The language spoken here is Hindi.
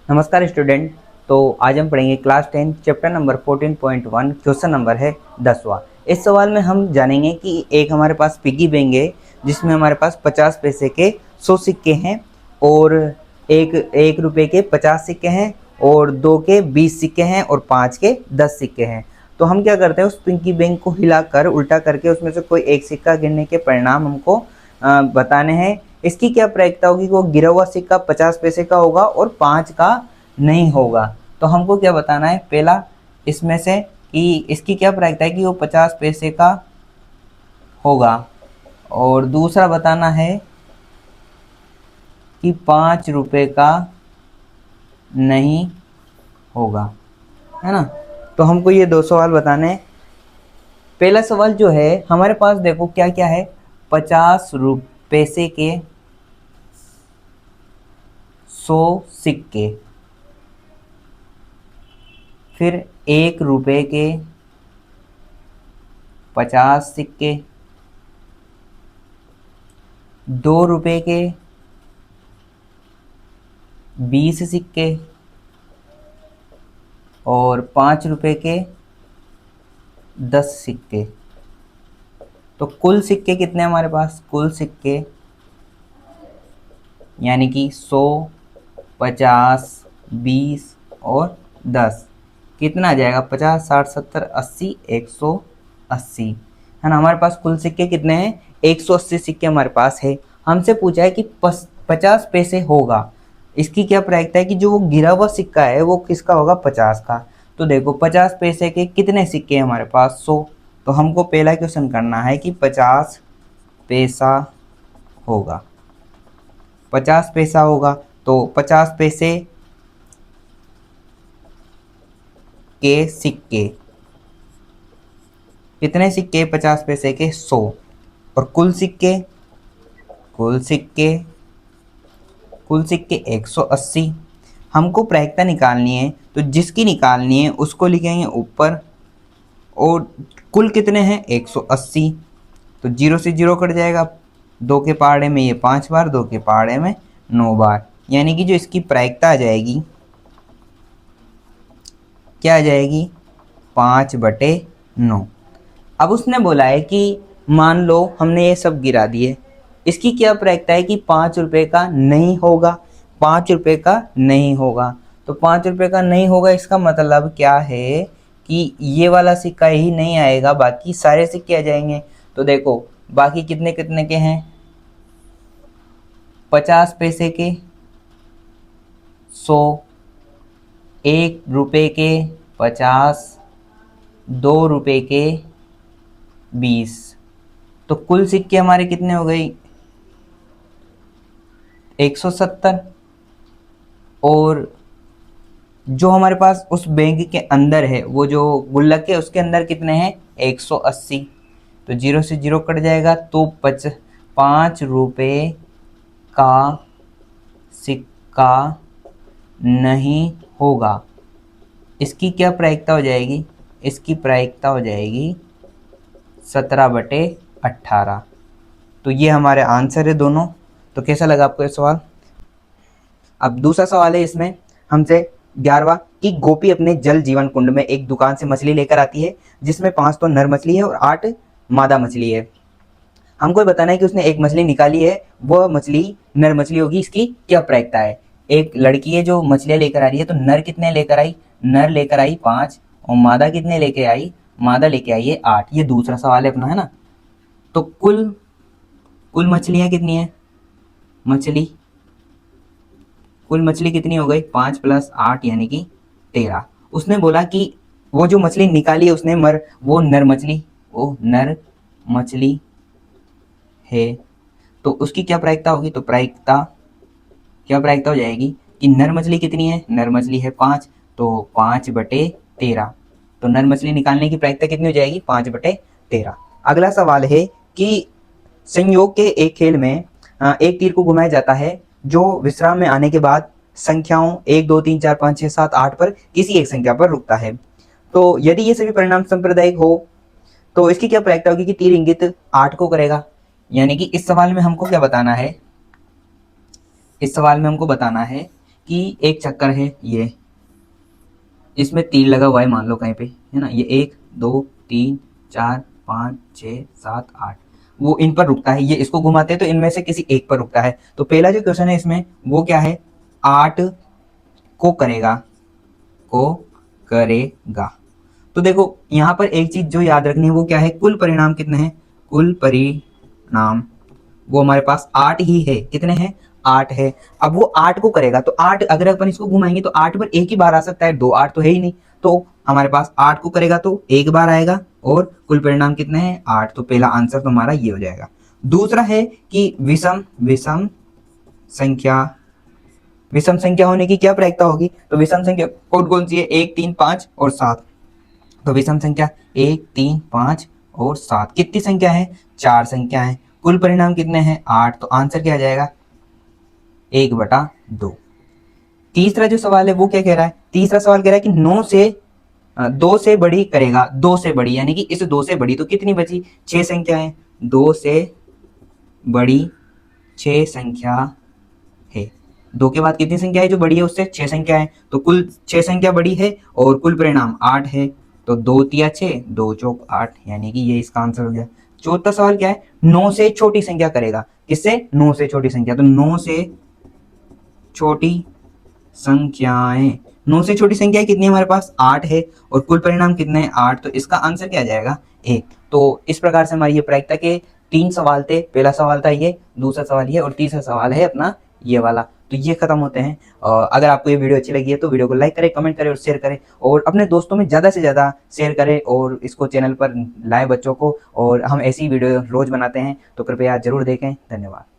नमस्कार स्टूडेंट। तो आज हम पढ़ेंगे class 10 chapter number 14.1। Question number है 10वां। इस सवाल में हम जानेंगे कि एक हमारे पास पिगी बैंक है जिसमें हमारे पास 50 पैसे के 100 सिक्के हैं और एक रुपए के 50 सिक्के हैं और 2 के 20 सिक्के हैं और 5 के 10 सिक्के हैं। तो हम क्या करते हैं, उस पिगी बैंक को हिलाकर उल्टा करके उसमें से कोई एक सिक्का गिनने के परिणाम हमको बताने हैं। इसकी क्या प्रायिकता होगी कि वो गिरा हुआ सिक्का 50 पैसे का होगा और 5 का नहीं होगा। तो हमको क्या बताना है, पहला इसमें से कि इसकी क्या प्रायिकता है कि वो 50 पैसे का होगा और दूसरा बताना है कि 5 रुपए का नहीं होगा, है ना। तो हमको ये दो सवाल बताने हैं। पहला सवाल जो है हमारे पास, देखो क्या क्या है, 50 पैसे के 100 सिक्के, फिर 1 रुपए के 50 सिक्के, 2 रुपए के 20 सिक्के और 5 रुपए के 10 सिक्के। तो कुल सिक्के कितने हमारे पास, कुल सिक्के यानी कि 100, 50, 20 और 10 कितना आ जाएगा, 50, 60, 70, 80, 180, है ना। हमारे पास कुल सिक्के कितने हैं, 180 सिक्के हमारे पास है। हमसे पूछा है कि 50 पैसे होगा। इसकी क्या प्रायिकता है कि जो वो गिरा हुआ सिक्का है वो किसका होगा, 50 का। तो देखो 50 पैसे के कितने सिक्के हैं हमारे पास, 100। तो हमको पहला क्वेश्चन करना है कि 50 पैसा होगा, 50 पैसा होगा। तो 50 पैसे के सिक्के, कितने सिक्के, 50 पैसे के 100 और कुल सिक्के, कुल सिक्के, कुल सिक्के 180। हमको प्रायिकता निकालनी है, तो जिसकी निकालनी है उसको लिखेंगे ऊपर और कुल कितने हैं 180। तो 0 से 0 कट जाएगा, 2 के पहाड़े में ये 5 बार, 2 के पहाड़े में 9 बार, यानी कि जो इसकी प्रायिकता आ जाएगी क्या आ जाएगी, 5/9। अब उसने बोला है कि मान लो हमने ये सब गिरा दिए, इसकी क्या प्रायिकता है कि 5 रुपए का नहीं होगा, 5 रुपए का नहीं होगा। तो 5 रुपए का नहीं होगा, इसका मतलब क्या है कि ये वाला सिक्का ही नहीं आएगा, बाकी सारे सिक्के आ जाएंगे। तो देखो बाकी कितने कितने के हैं, 50 पैसे के 100, 1 रुपए के 50, 2 रुपए के 20। तो कुल सिक्के हमारे कितने हो गए, 170। और जो हमारे पास उस बैंक के अंदर है, वो जो गुल्लक है उसके अंदर कितने हैं, 180। तो 0 से 0 कट जाएगा, तो 5 रुपए का सिक्का नहीं होगा। इसकी क्या प्रायिकता हो जाएगी, इसकी प्रायिकता हो जाएगी 17/18। तो ये हमारे आंसर है दोनों। तो कैसा लगा आपको ये सवाल। अब दूसरा सवाल है इसमें हमसे 11वां कि गोपी अपने जल जीवन कुंड में एक दुकान से मछली लेकर आती है जिसमें 5 तो नर मछली है और 8 मादा मछली है। हमको ये बताना है कि उसने एक मछली निकाली है, वह मछली नर मछली होगी, इसकी क्या प्रायिकता है। एक लड़की है जो मछलियां लेकर आ रही है, तो नर कितने लेकर आई, नर लेकर आई 5 और मादा कितने लेके आई, मादा लेके आई है 8। ये दूसरा सवाल है अपना, है ना। तो कुल कुल मछलियां कितनी है, मछली कुल मछली कितनी हो गई, 5 + 8 यानी कि 13। उसने बोला कि वो जो मछली निकाली है उसने वो नर मछली है। तो उसकी क्या प्रायिकता होगी, तो क्या प्रायिकता हो जाएगी कि नर मछली कितनी है, नर मछली है 5, तो 5/13। तो नर मछली निकालने की प्रायिकता कितनी हो जाएगी, 5/13। अगला सवाल है कि संयोग के एक खेल में एक तीर को घुमाया जाता है जो विश्राम में आने के बाद संख्याओं 1, 2, 3, 4, 5, 6, 7, 8 पर किसी एक संख्या पर रुकता है। तो यदि ये सभी परिणाम सांप्रदायिक हो तो इसकी क्या प्रायिकता होगी कि तीर इंगित 8 को करेगा। यानी कि इस सवाल में हमको क्या बताना है, इस सवाल में हमको बताना है कि एक चक्कर है ये, इसमें तीर लगा हुआ है मान लो कहीं पे, है ना, ये 1 2 3 4 5 6 7 8, वो इन पर रुकता है, ये इसको घुमाते हैं तो इनमें से किसी एक पर रुकता है। तो पहला जो क्वेश्चन है इसमें वो क्या है, 8 को करेगा, को करेगा। तो देखो यहाँ पर एक चीज जो याद रखनी है वो क्या है, कुल परिणाम कितने हैं, कुल परिणाम वो हमारे पास 8 ही है, कितने हैं, 8 है। अब वो 8 को करेगा तो 8 अगर अपन इसको घुमाएंगे तो 8 पर एक ही बार आ सकता है, 2 8 तो है ही नहीं, तो हमारे पास 8 को करेगा तो एक बार आएगा, और कुल परिणाम कितने हैं, 8। तो पहला आंसर तो हमारा ये हो जाएगा। दूसरा है कि विषम विषम संख्या, विषम संख्या होने की क्या प्रायिकता होगी, तो विषम संख्या कौन कौन सी है, 1 3 5 और 7। तो विषम संख्या 1 3 5 और 7 कितनी संख्या है, 4 संख्या है। कुल परिणाम कितने हैं, 8। तो आंसर क्या आ जाएगा, 1/2। तीसरा जो सवाल है वो क्या कह रहा है, तीसरा सवाल कह रहा है कि 9 से 2 से बड़ी करेगा, 2 से बड़ी, यानी कि इस 2 से बड़ी, तो कितनी बची, 6 संख्या है, 2 से बड़ी 6 संख्या है। 2 के बाद कितनी संख्या है जो बड़ी है उससे, 6 संख्या है, तो कुल 6 संख्या बड़ी है और कुल परिणाम 8 है। तो 2 तिया 6, 2 चौक 8, यानी कि ये इसका आंसर हो गया। चौथा सवाल क्या है, 9 से छोटी संख्या करेगा, किससे, 9 से छोटी संख्या, तो 9 से छोटी संख्याएं, 9 से छोटी संख्या कितनी है हमारे पास, 8 है, और कुल परिणाम कितने हैं, 8। तो इसका आंसर क्या आ जाएगा, 1। तो इस प्रकार से हमारी ये प्रायिकता के 3 सवाल थे, पहला सवाल था ये, दूसरा सवाल ये, और तीसरा सवाल है अपना ये वाला। तो ये खत्म होते हैं। अगर आपको ये वीडियो अच्छी लगी है तो वीडियो को लाइक करें, कमेंट करें और शेयर करें, और अपने दोस्तों में ज़्यादा से ज़्यादा शेयर करें, और इसको चैनल पर लाएं बच्चों को, और हम ऐसी वीडियो रोज़ बनाते हैं, तो कृपया ज़रूर देखें। धन्यवाद।